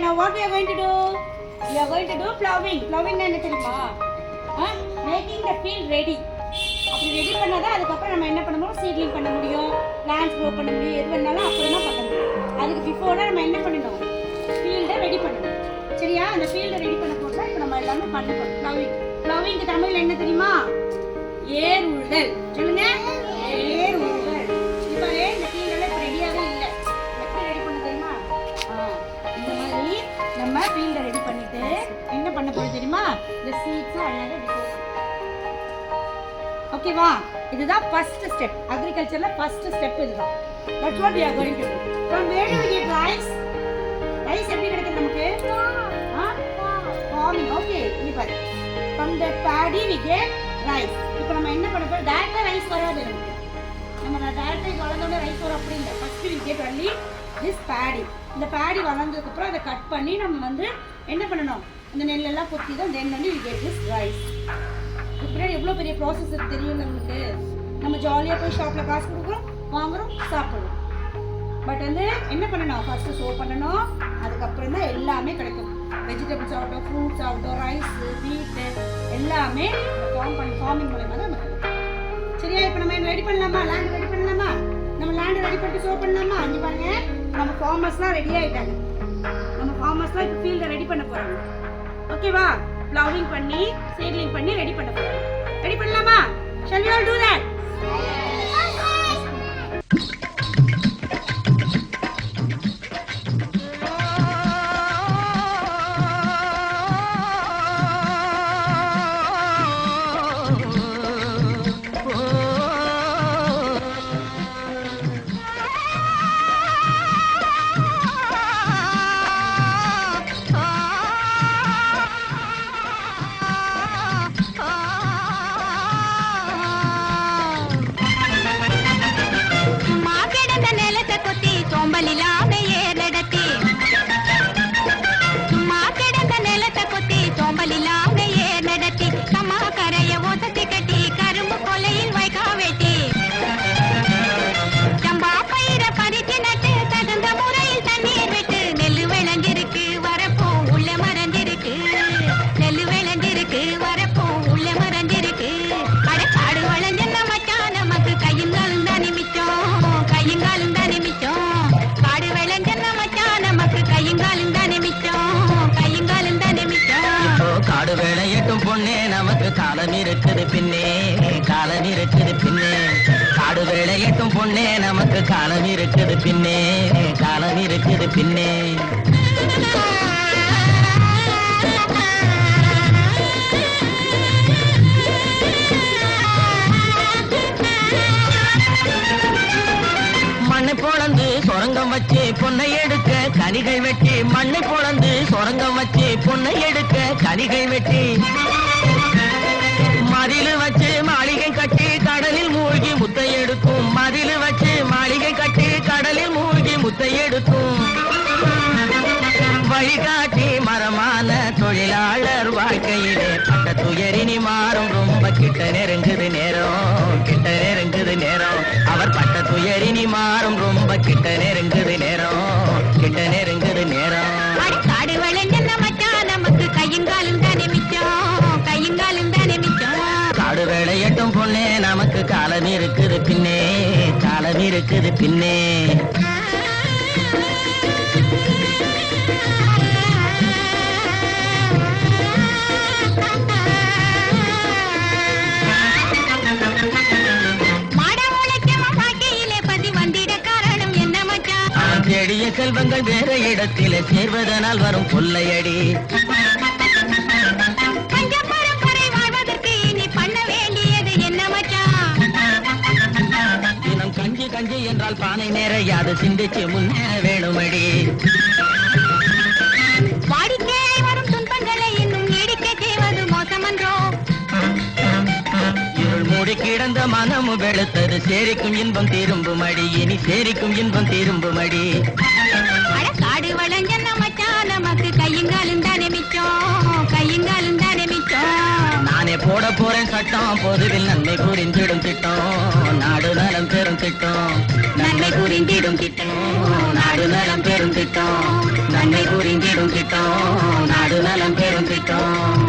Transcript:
now what we are going to do? We are going to do plowing. Plowing என்ன தெரியுமா? Making the field ready. அப்படி ready பண்ணாதான் அதுக்கப்புறம் நம்ம என்ன பண்ண முடியும்? சீட்லிங் பண்ண முடியும், பிளான்ஸ் க்ரோ பண்ண முடியும், எது வேணாலும் அப்புறம் தான் பண்ண முடியும். அதுக்கு பிஃபோராக நம்ம என்ன பண்ணணும்? ஃபீல்டை ரெடி பண்ணணும். சரியா? அந்த ஃபீல்டை ரெடி பண்ண போது இப்போ நம்ம எல்லாமே பண்ணணும். ப்ளவிங். ப்ளவிங்க்கு தமிழ் என்ன தெரியுமா? ஏர் உழுதல். சொல்லுங்க, ஏர் உழுதல். இப்போ இந்த ஃபீல்டெல்லாம் இப்போ ரெடியாகவே இல்லை. எப்படி ரெடி பண்ண தெரியுமா? இந்த மாதிரி நம்ம ஃபீல்டை ரெடி பண்ணிட்டு என்ன பண்ண போகிறோம் தெரியுமா? இந்த சீட்ஸை அழகாக ஓகேவா? இதுதான் ஃபர்ஸ்ட் ஸ்டெப். அக்ரிகல்ச்சர்ல ஃபர்ஸ்ட் ஸ்டெப் இதுதான். That's what we are going to do. From where do we get rice? Rice எப்படி கிடைக்குது நமக்கு? Farming. Okay, இங்க பாரு. From the paddy we get rice. இப்போ நம்ம என்ன பண்ண போறோம்? டைரக்டா ரைஸ் வராது நமக்கு. நம்ம டைரக்டா வளர்ந்தோட ரைஸ் வர அப்படி இல்லை. First we get only this paddy. இந்த paddy வளர்ந்ததுக்கு அப்புறம் அதை கட் பண்ணி நம்ம வந்து என்ன பண்ணணும்? இந்த நெல் எல்லாம் கொத்தி தான் then only we get this rice. இப்படி எவ்வளோ பெரிய ப்ராசஸ் இருக்கு தெரியும் நம்மளுக்கு. நம்ம ஜாலியாக போய் ஷாப்பில் காசு கொடுக்குறோம், வாங்குறோம், சாப்பிட்றோம். பட் வந்து என்ன பண்ணணும்? ஃபர்ஸ்ட்டு சோ பண்ணணும். அதுக்கப்புறம் தான் எல்லாமே கிடைக்கும். வெஜிடபிள்ஸ் ஆகட்டும், ஃப்ரூட்ஸ் ஆகட்டும், ரைஸு, வீட்டு எல்லாமே ஃபார்மிங் மூலமாக தான் நம்ம கிடைக்கும். சரியா? இப்போ நம்ம ரெடி பண்ணலாமா? லேண்ட் ரெடி பண்ணலாமா? நம்ம லேண்ட் ரெடி பண்ணிட்டு சோ பண்ணலாமா? அங்கே பாருங்க, நம்ம ஃபார்மர்ஸ்லாம் ரெடி ஆகிட்டாங்க. நம்ம ஃபார்மர்ஸ்லாம் இப்போ ஃபீல்டை ரெடி பண்ண போகிறாங்க. ஓகேவா? ப்ளவிங் பண்ணி சீட்லிங் பண்ணி ரெடி பண்ண போறோம். ரெடி பண்ணலாமா? shall we all do that? நமக்கு காலம் இருக்குது பின்னே, காலம் இருக்குது பின்னே. காடு வேளையட்டும் பொண்ணே, நமக்கு காலம் இருக்குது பின்னே, காலம் இருக்குது பின்னே. மண்ணை பொழந்து சொரங்கம் வச்சு பொன்னை எடுக்க கனிகள் வெட்டி, மண்ணை பொழந்து சொரங்கம் வச்சு பொன்னை எடுக்க கனிகள் வெட்டி, மதிலு வச்சு மாளிகை கட்டி கடலில் மூழ்கி முத்தை எடுக்கும், மதிலு வச்சு மாளிகை கட்டி கடலில் மூழ்கி முத்தை எடுக்கும். வழிகாட்டி மரமான தொழிலாளர் வாழ்க்கையிலே பட்ட துயரினி மாறும், ரொம்ப கிட்ட நெருங்குது நேரம், கிட்ட நெருங்குது நேரம். அவர் பட்ட துயரினி மாறும், ரொம்ப கிட்ட நெருங்குது நேரம், கிட்ட நெருங்குது நேரம். காடு விளைஞ்ச மச்சான், நமக்கு கையங்காலும் தானே மிச்சம், கையங்காலும் தானே மிச்சம். காடு வேளையட்டும் பொண்ணே, நமக்கு காலம் இருக்குது பின்னே, காலம் இருக்குது பின்னே. தேடிய செல்வங்கள் வேற இடத்தில சேர்வதனால் வரும் கொள்ளையடி. தினம் கஞ்சி கஞ்சி என்றால் பானை நிறையாது, சிந்திச்சு முன்னேற வேணுமடி. வாடிக்கையாய் வரும் துன்பங்களை இன்னும் நீடிக்க செய்வது மோசமன்றோ. இருள் மூடி கிடந்த மனமும் வெளுத்தது, சேரிக்கும் இன்பம் திரும்புமடி, இனி சேரிக்கும் இன்பம் திரும்புமடி. காடு வளஞ்ச மச்சான், நமக்கு கையங்காலும் தானே மிச்சம், கையங்காலும் தானே மிச்சம். நானே போட போறேன் சட்டம், பொதுவில் நன்மை புரிந்திடும் திட்டம், நாடு நலம் பெரும் திட்டம், நன்மை புரிந்திடும் திட்டம், நாடு நலம் பெரும் திட்டம். நன்மை புரிந்திடும் திட்டம் நாடு நலம் பெறும் திட்டம்